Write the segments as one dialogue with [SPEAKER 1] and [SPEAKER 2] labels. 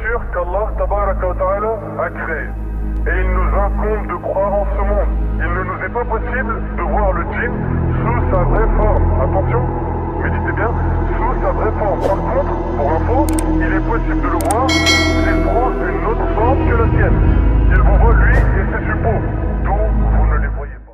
[SPEAKER 1] créature qu'Allah tabaraka wa ta'ala a créée. Et il nous incombe de croire en ce monde. Il ne nous est pas possible de voir le djinn sous sa vraie forme. Attention, méditez bien, sous sa vraie forme. Par contre, pour info, il est possible de le voir s'il prend une autre forme que la sienne. Il vous voit lui et ses suppôts, d'où vous ne les voyez pas.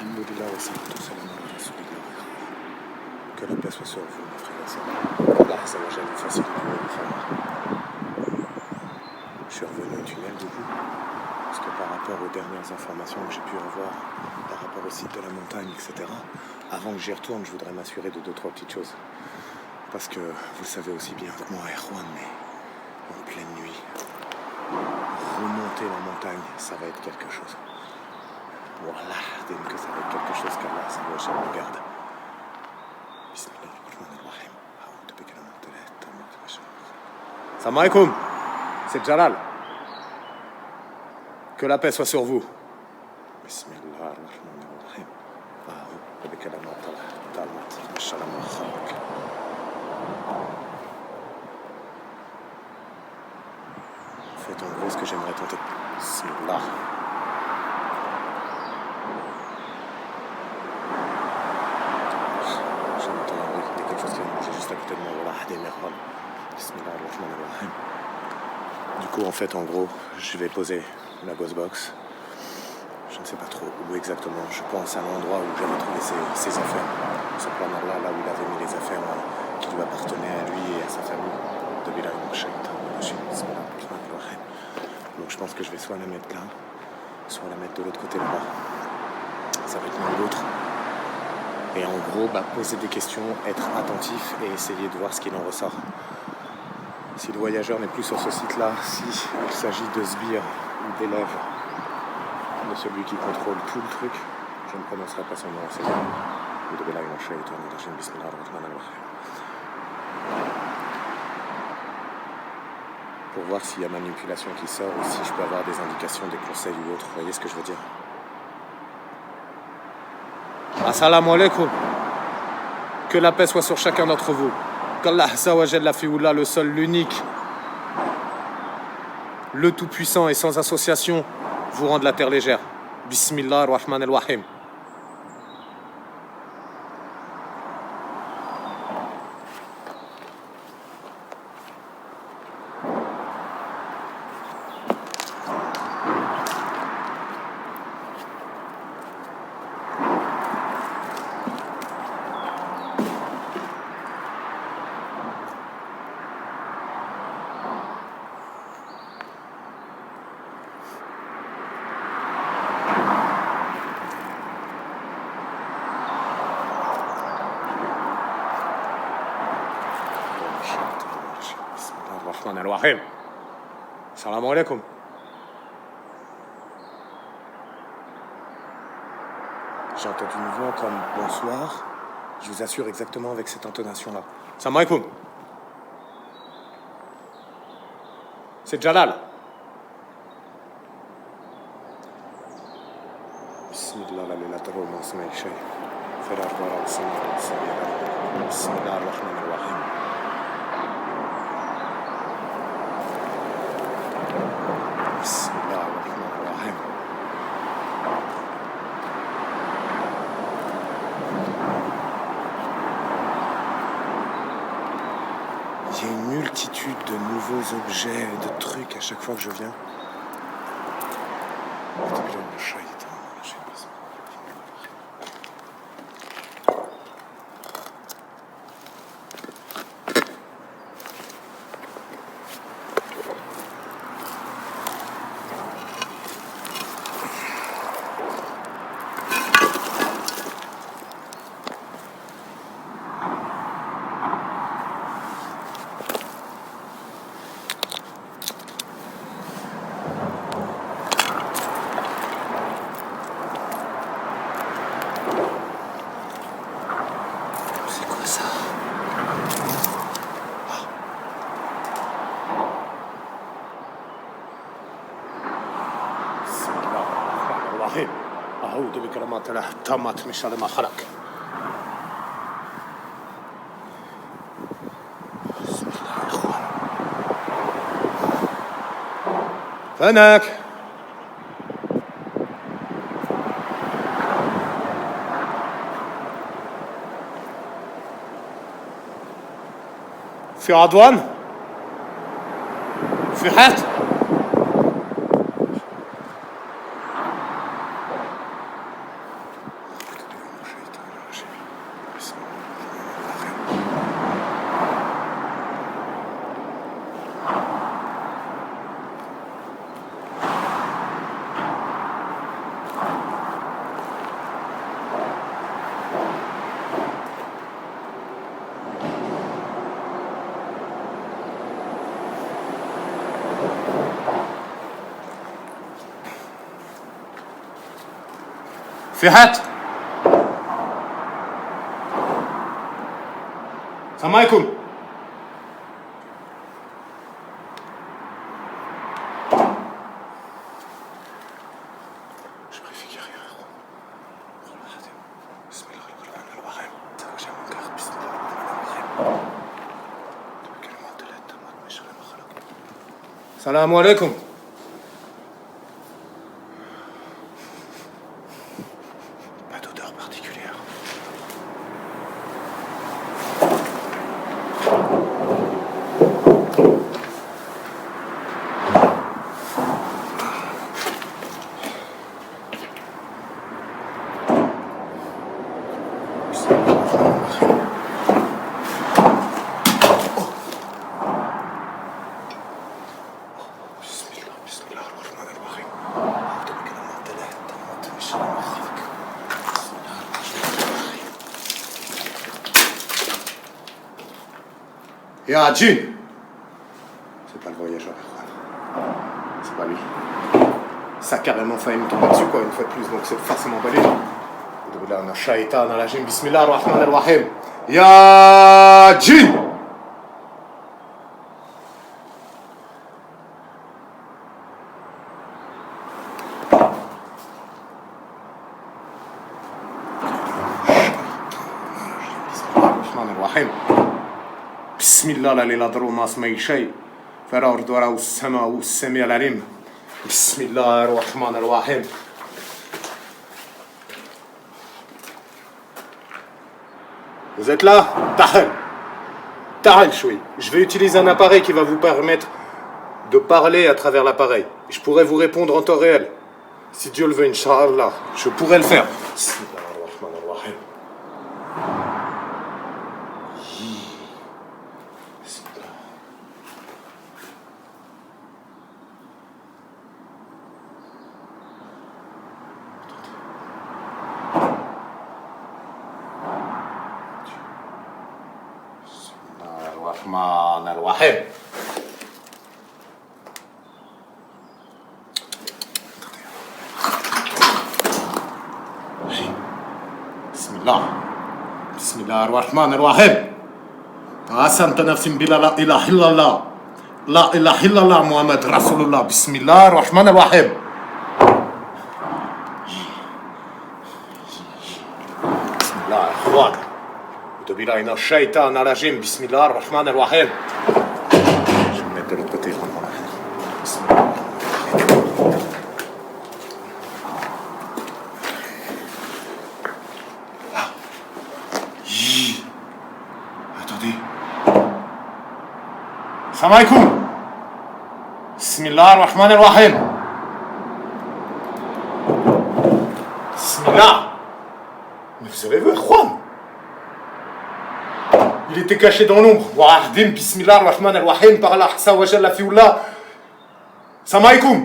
[SPEAKER 2] Alhamdulillah wa salatu wa salam ala rasulillah. Que la paix soit sur vous, mes frères et sœurs. Allah Azza wa Jalla vous facilite le faire. Je suis revenu au tunnel du coup, parce que par rapport aux dernières informations que j'ai pu avoir, par rapport au site de la montagne, etc., avant que j'y retourne, je voudrais m'assurer de 2-3 petites choses. Parce que vous le savez aussi bien que moi, Erwan, mais en pleine nuit, remonter la montagne, ça va être quelque chose. Voilà, que ça va être quelque chose qu'Allah ça me regarde. Bismillahirrahmanirrahim. Salam alaikum, c'est Jalal. Que la paix soit sur vous. Bismillahirrahmanirrahim. Faites en gros ce que j'aimerais tenter. Bismillah. Du coup, en fait, en gros, je vais poser la Ghostbox. Je ne sais pas trop où exactement. Je pense à l'endroit où j'avais trouvé ses affaires. Ce plan-là, là où il avait mis les affaires qui lui appartenaient à lui et à sa famille. Donc je pense que je vais soit la mettre là, soit la mettre de l'autre côté là-bas. Ça va être l'un ou l'autre. Et en gros, poser des questions, être attentif et essayer de voir ce qu'il en ressort. Si le voyageur n'est plus sur ce site-là, s'il s'agit de sbires ou d'élèves de celui qui contrôle tout le truc, je ne prononcerai pas son nom en ces pour voir s'il y a manipulation qui sort ou si je peux avoir des indications, des conseils ou autre. Vous voyez ce que je veux dire? Assalamu alaikum. Que la paix soit sur chacun d'entre vous. Qu'Allah Azza wa Jalla Fi'ullah, le seul, l'unique, le tout-puissant et sans association, vous rende la terre légère. Bismillahirrahmanirrahim. Bismillahirrahmanirrahim. Salam alaikum. J'ai entendu une voix comme bonsoir. Je vous assure exactement avec cette intonation-là. Salam alaikum. C'est Jalal. Bismillahirrahmanirrahim. Bismillahirrahmanirrahim. Il y a une multitude de nouveaux objets, de trucs à chaque fois que je viens. بكلمات الله التامات من شر ما خلق. بسم الله يا اخوان. فينك؟ في عدوان؟ في حات؟ في حات؟ السلام عليكم. السلام عليكم. Pas d'odeur particulière. Ya Jin. C'est pas le voyageur, c'est pas lui. Ça a carrément failli me tomber dessus quoi une fois de plus, donc c'est forcément pas lui. Bismillah, shaitan al-rajim, bismillah ar-rahman ar-rahim. Ya Jin. بسم الله لا يضر مع اسمه شيء فلا أرض ولا السماء والسميع العليم. بسم الله الرحمن الرحيم. Vous êtes là? Tahal Choui. Je vais utiliser un appareil qui va vous permettre de parler à travers l'appareil. Je pourrais vous répondre en temps réel. Si Dieu le veut, Inch'Allah, je pourrais le faire. الرحمن الرحيم. بسم الله الرحمن الرحيم. قسمت نفسي بلا لا اله الا الله لا اله الا الله محمد رسول الله. بسم الله الرحمن الرحيم. بسم الله الرحمن بالله من الشيطان الرجيم. بسم الله الرحمن الرحيم. Je vais me mettre de l'autre côté. بسم الله. Attendez. Salam alaikum. Bismillah ar-Rahman ar-Rahim. Bismillah. Mais vous avez vu, Juan? Il était caché dans l'ombre. Wahdim, bismillah ar-Rahman ar-Rahim, par Allah, sa wa jalla fiullah. Salam alaikum.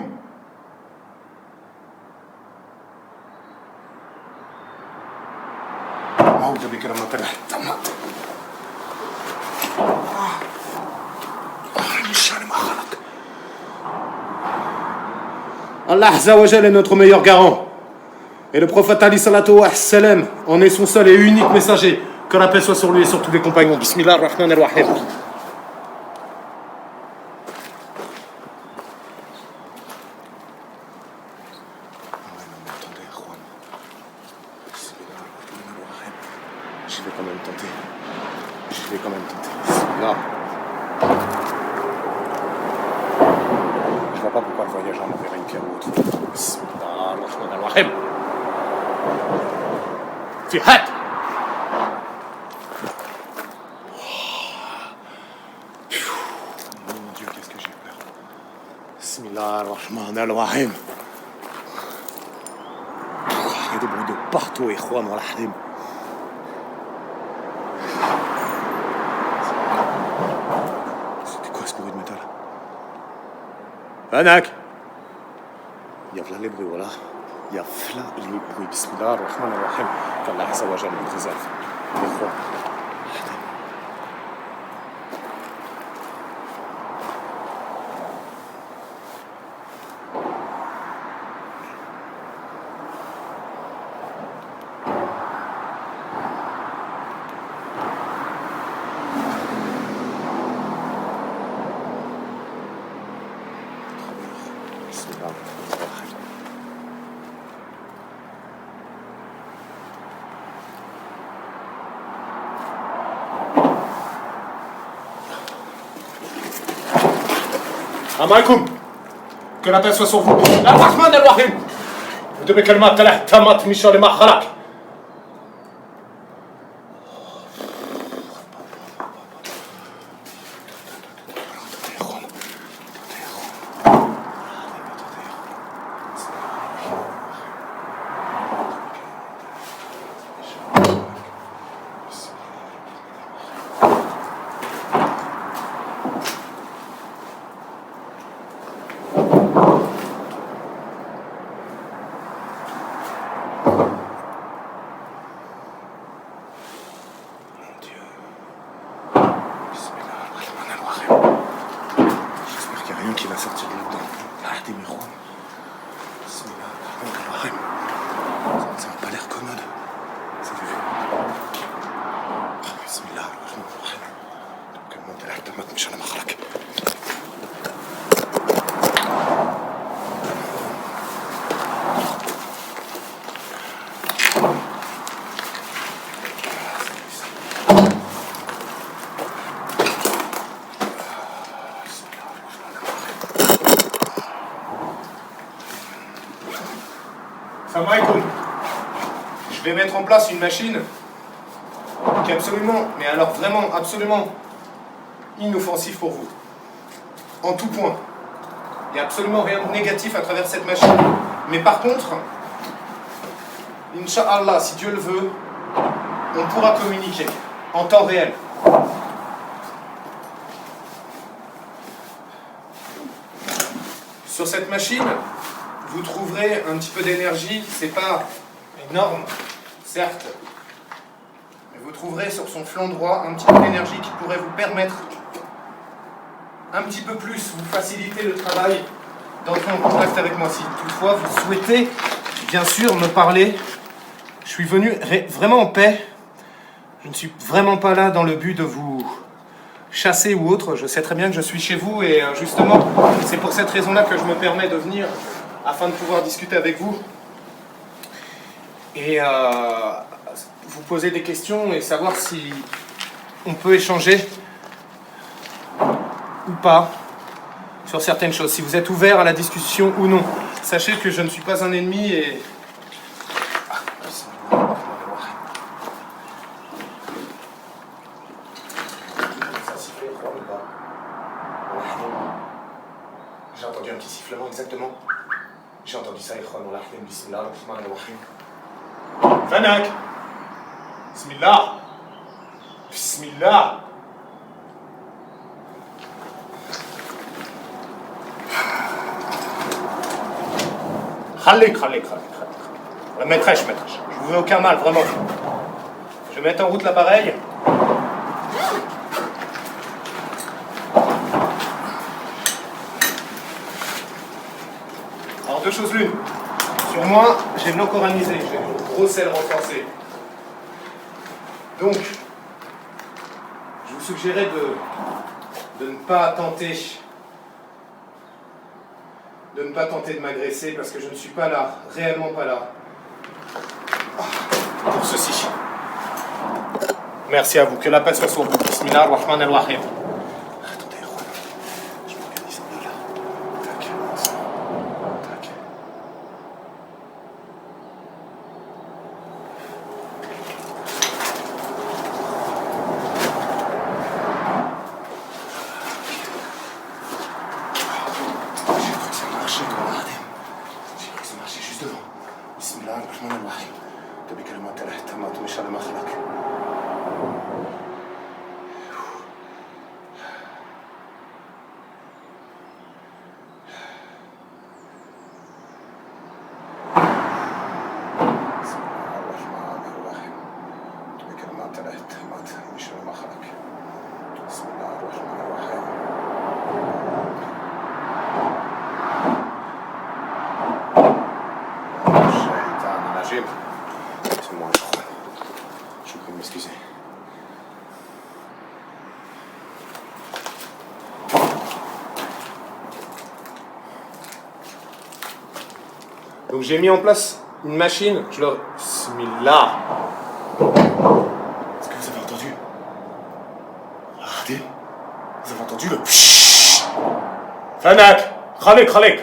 [SPEAKER 2] أعوذ بكلمات الله التامات من شر ما خلق. Allah Azza wa Jalla est notre meilleur garant. Et le prophète Ali salatu wa salam en est son seul et unique messager. Que la paix soit sur lui et sur tous les compagnons. Bismillah ar-Rahman ar-Rahim. Je vais quand même tenter. Bismillah. Je vois pas pourquoi le voyageur m'enverrait une pierre ou autre. Bismillah, Rahman al-Rahim. في حد. Mon Dieu, qu'est-ce que j'ai peur. Bismillah ar-Rahman al-Rahim. Il y a des bruits de partout, Ikhwan al-Rahim. C'était quoi ce bruit de métal? Fanak. Il y a les bruits, voilà. Il y a les bruits. Bismillah ar-Rahman ar-Rahim. qu'Allah Azza wa Jalla nous préserve. Ikhwan. Amaïkoum, que la paix soit sur vous. Ar-Rahman al-Rahim. Vous devez calmer la tamat Michel et Mahalak. Qui va sortir de là-dedans. Ah, des miroirs. Ça n'a pas l'air commode. Ça fait vu. Bismillah. Donc, monte la tamat Michel et Mahalak. Salam alaikum. Je vais mettre en place une machine qui est absolument, mais alors vraiment absolument inoffensive pour vous. En tout point. Il n'y a absolument rien de négatif à travers cette machine. Mais par contre, Inch'Allah, si Dieu le veut, on pourra communiquer en temps réel. Sur cette machine, vous trouverez un petit peu d'énergie, c'est pas énorme, certes, mais vous trouverez sur son flanc droit un petit peu d'énergie qui pourrait vous permettre un petit peu plus, vous faciliter le travail d'entrer en contact avec moi. Si toutefois vous souhaitez, bien sûr, me parler, je suis venu vraiment en paix, je ne suis vraiment pas là dans le but de vous chasser ou autre, je sais très bien que je suis chez vous et justement, c'est pour cette raison-là que je me permets de venir afin de pouvoir discuter avec vous et vous poser des questions et savoir si on peut échanger ou pas sur certaines choses, si vous êtes ouvert à la discussion ou non. Sachez que je ne suis pas un ennemi et... J'ai entendu un petit sifflement exactement. J'ai entendu ça, Ikhwan al-Rahim, Bismillah, Rahman al-Rahim. Fanak! Bismillah! Bismillah! Khalik. Maîtresse. Je vous veux aucun mal, vraiment. Je vais mettre en route l'appareil. Alors, deux choses l'une. Sur moi, j'ai de l'eau coranisée, j'ai une grosse aile renforcée. Donc, je vous suggérais de ne pas tenter de m'agresser parce que je ne suis pas là, réellement pas là. Pour ceci.
[SPEAKER 3] Merci à vous. Que la paix soit sur vous. Bismillah ar-Rahman ar-Rahim.
[SPEAKER 2] Attendez, Juan. Je m'organise un peu là. Tac, tac. J'ai cru que ça marchait, regardez. J'ai cru que ça marchait juste devant. Bismillah ar-Rahman ar-Rahim. بكلمات الله التامات من شر ما خلق. بسم الله الرحمن الرحيم بكلمات الله التامات من شر ما خلق. بسم الله الرحمن الرحيم. الشيطان الرجيم. C'est moi, je vous prie de m'excuser.
[SPEAKER 3] Donc j'ai mis en place une machine, je leur... Bismillah.
[SPEAKER 2] Est-ce que vous avez entendu? Regardez. Vous avez entendu le...
[SPEAKER 3] Fanak, Khalek.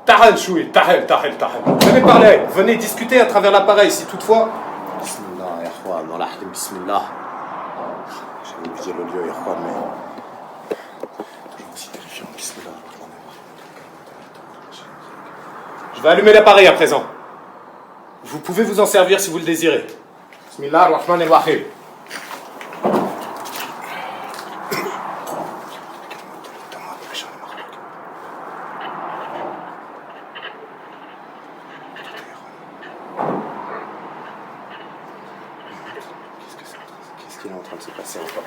[SPEAKER 3] Tahal choui, tahal. Venez parler, venez discuter à travers l'appareil si toutefois...
[SPEAKER 2] Bismillah, ya Juan, Allah hakim, bismillah. J'avais oublié le lieu, ya Juan, mais... Toujours aussi terrifiant, bismillah.
[SPEAKER 3] Je vais allumer l'appareil à présent. Vous pouvez vous en servir si vous le désirez. Bismillah ar-Rahman ar-Rahim.
[SPEAKER 2] Qu'est-ce qu'il est en train de se passer encore?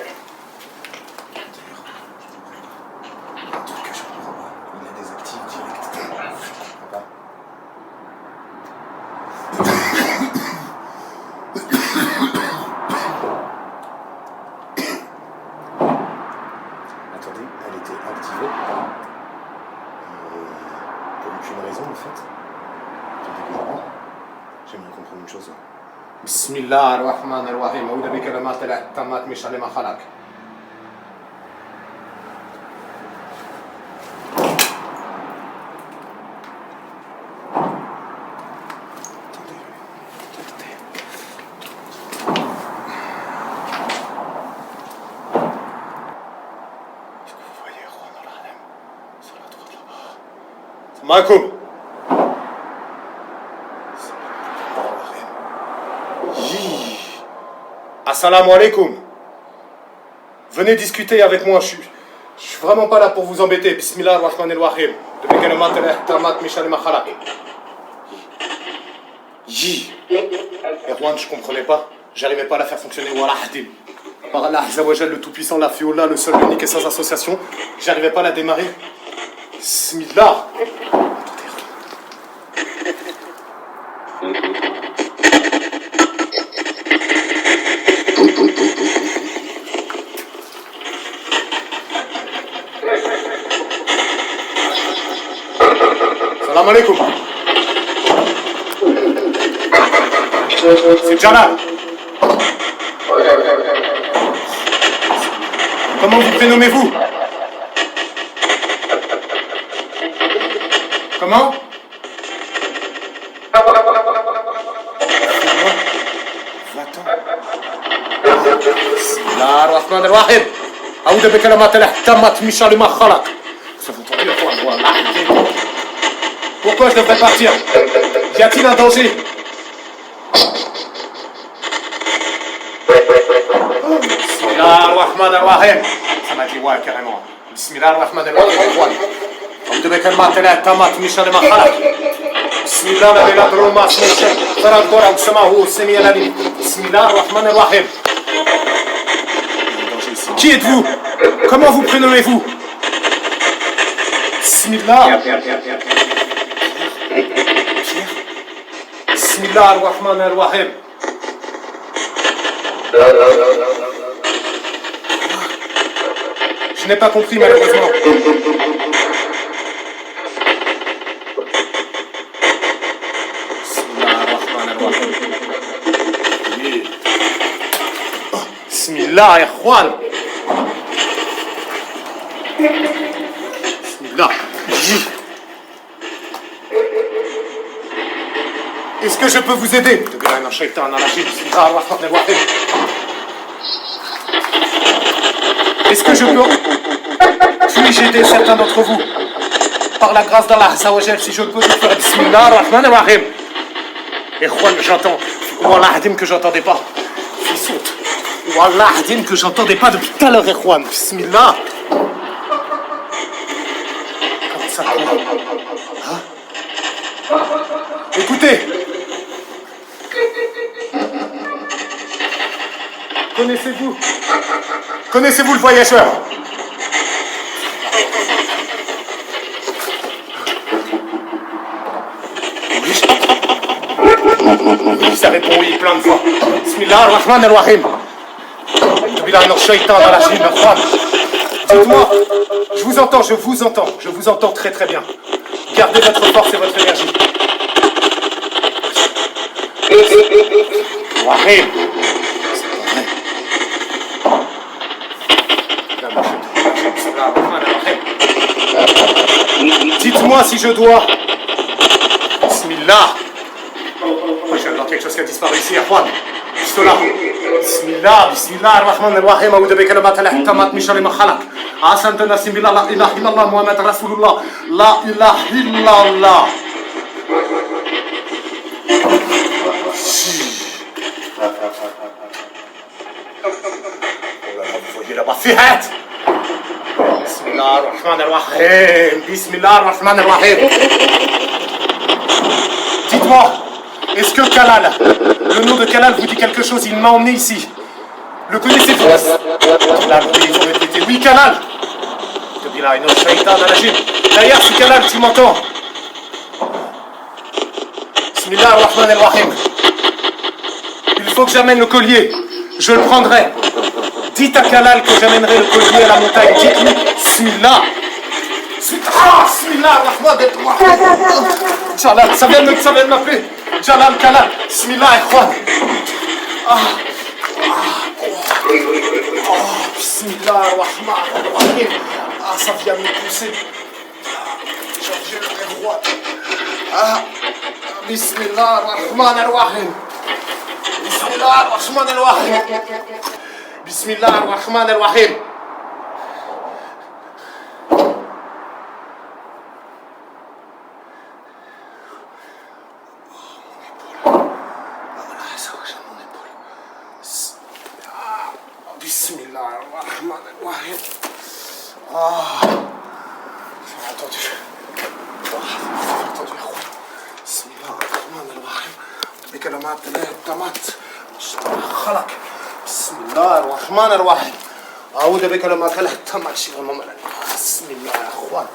[SPEAKER 2] Un truc que je comprends pas. Il a des actifs directs. Je comprends pas. Attendez, elle était activée. Pour aucune raison en fait. Attendez que je vois. J'aimerais comprendre une chose.
[SPEAKER 3] Bismillah ar-Rahman ar-Rahim. Aouda bi kalimat Allah tammat min sharri ma khalaq.
[SPEAKER 2] Est-ce que vous voyez Juan al-Harem sur la droite là-bas?
[SPEAKER 3] Makoum. Assalamu alaikum. Venez discuter avec moi, je suis vraiment pas là pour vous embêter. Bismillah ar-Rahman ar-Rahim. Depuis que le matin tamat mishal ma khalaq. Erwan, je comprenais pas. J'arrivais pas à la faire fonctionner. Wallah hadim. Par Allah Azzawajal, le tout-puissant, la Fiola, le seul, l'unique et sans association, j'arrivais pas à la démarrer. Bismillah. Salam alaikum. C'est Jalal. Comment vous prénommez-vous? Comment?
[SPEAKER 2] Va-t'en.
[SPEAKER 3] Bismillah ar-Rahman ar-Rahim. Aouda bi kalimat Allah tammat min sharri ma khalaq. Ça vous entend bien, toi, pourquoi je devrais partir? Y a-t-il un danger? Bismillah ar-Rahman ar-Rahim. Ça m'a dit ouais, carrément. Bismillah ar-Rahman ar-Rahim. أعوذ بكلمات الله التامات من شر ما خلق. بسم الله الذي لا يضر مع اسمه شيء ترى الدور أو السماء هو السميع العليم. بسم الله الرحمن الرحيم. Qui êtes-vous? Comment vous prénommez-vous? Bismillah. Bismillah ar-Rahman ar-Rahim. Je n'ai pas compris malheureusement. Bismillah ar-Rahman ar-Rahim. Oui. Bismillah, ikhwan. Bismillah. Est-ce que je peux vous aider? Est-ce que je peux... Puis-je aider certains d'entre vous? Par la grâce d'Allah Azza wa Jal, si je peux, je ferai Bismillah ar-Rahman ar-Rahim. Ikhwan, j'entends. Wallah Hadim que j'entendais pas. Fissout. Wallah Hadim que j'entendais pas depuis tout à l'heure, Ikhwan. Bismillah. Comment ça court? Hein? Écoutez. Connaissez-vous le voyageur? Oui, ça répond oui plein de fois. Bismillah ar-Rahman ar-Rahim. Billah no shaitan dans la Chine, dites-moi, je vous entends très très bien. Gardez votre force et votre énergie. Rahim. Dites-moi si je dois. Bismillah. Je viens de voir quelque chose qui a disparu ici, Ikhwan. Juste là. Bismillah, Bismillah ar-Rahman ar-Rahim. A'udhu bi kalimatil ahtamat min sharri ma khalaq. Asanta nasim billah la ilaha illallah Muhammad Rasulullah. La ilaha illallah. Vous voyez là-bas, fihat. Bismillah ar-Rahman ar-Rahim. Bismillah ar-Rahman ar-Rahim. Dites-moi, est-ce que Kalal, le nom de Kalal vous dit quelque chose? Il m'a emmené ici. Le connaissez-vous? Là, il faut répéter. Oui, Kalal. D'ailleurs, si Kalal, tu m'entends. Bismillah ar-Rahman ar-Rahim. Il faut que j'amène le collier. Je le prendrai. Dites à Kalal que j'amènerai le collier à la montagne. Dites-lui, Bismillah. Bismillah ar-Rahman ar-Rahim. Jalal, ça vient de m'appeler. Jalal, Kalal. Bismillah, Ikhwan. Bismillah ar-Rahman ar-Rahim. Ça vient de me pousser. J'ai le roi. Bismillah ar-Rahman ar-Rahim. Bismillah ar-Rahman ar-Rahim. Bismillah ar-Rahman ar-Rahim. Bismillah ar-Rahman ar-Rahim. J'ai entendu. Bismillah ar-Rahman ar-Rahim. بكلمات الله التامات خلق. بسم الله الرحمن الرحيم. أعوذ بكلمات الله التامات شر ما ملك. بسم الله يا أخوان.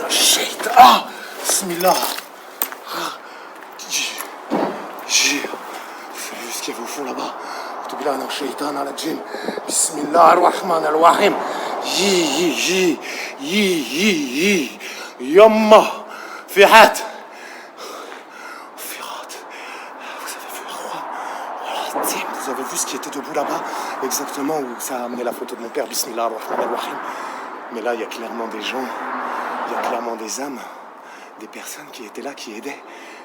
[SPEAKER 3] الشيطان. بسم الله. J'ai vu ce qu'il y avait au fond là-bas. Billah no shaitan ala jinn. Bismillah ar-Rahman ar-Rahim. Yi. Yamma. Fihat. Vous avez vu ce qui était debout là-bas? Exactement où ça a amené la photo de mon père. Bismillah ar-Rahman ar-Rahim. Mais là, il y a clairement des gens, il y a clairement des âmes, des personnes qui étaient là, qui aidaient.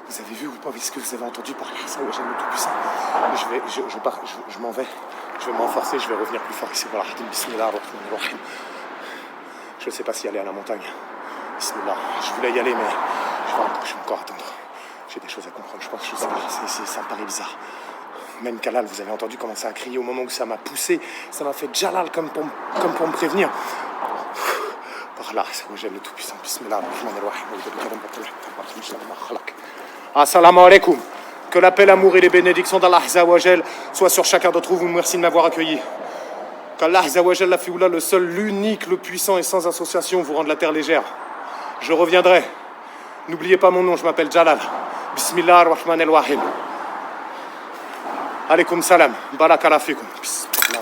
[SPEAKER 3] Vous avez vu ou pas? Est-ce que vous avez entendu parler de ça? J'aime le Tout-Puissant. Je m'en vais. Je vais m'enforcer, je vais revenir plus fort ici. Voilà, Bismillah ar-Rahman ar-Rahim. Je ne sais pas si aller à la montagne. Bismillah. Je voulais y aller, mais je vais encore attendre. J'ai des choses à comprendre. Je pense que je sais pas. Ça me paraît bizarre. Même Kalal, vous avez entendu comment ça a crié au moment où ça m'a poussé. Ça m'a fait Jalal comme pour me prévenir. Par là, c'est le Tout-Puissant. Bismillah ar-Rahman ar-Rahim. Assalamu alaikum. Que la paix, l'amour et les bénédictions d'Allah Azza wa Jal soient sur chacun d'entre vous. Merci de m'avoir accueilli. Qu'Allah Azza wa Jal, la fioula, le seul, l'unique, le puissant et sans association, vous rende la terre légère. Je reviendrai. N'oubliez pas mon nom, je m'appelle Jalal. Bismillah ar-Rahman ar-Rahim. Alaykoum salam. Barakallahu fikum. Bismillah.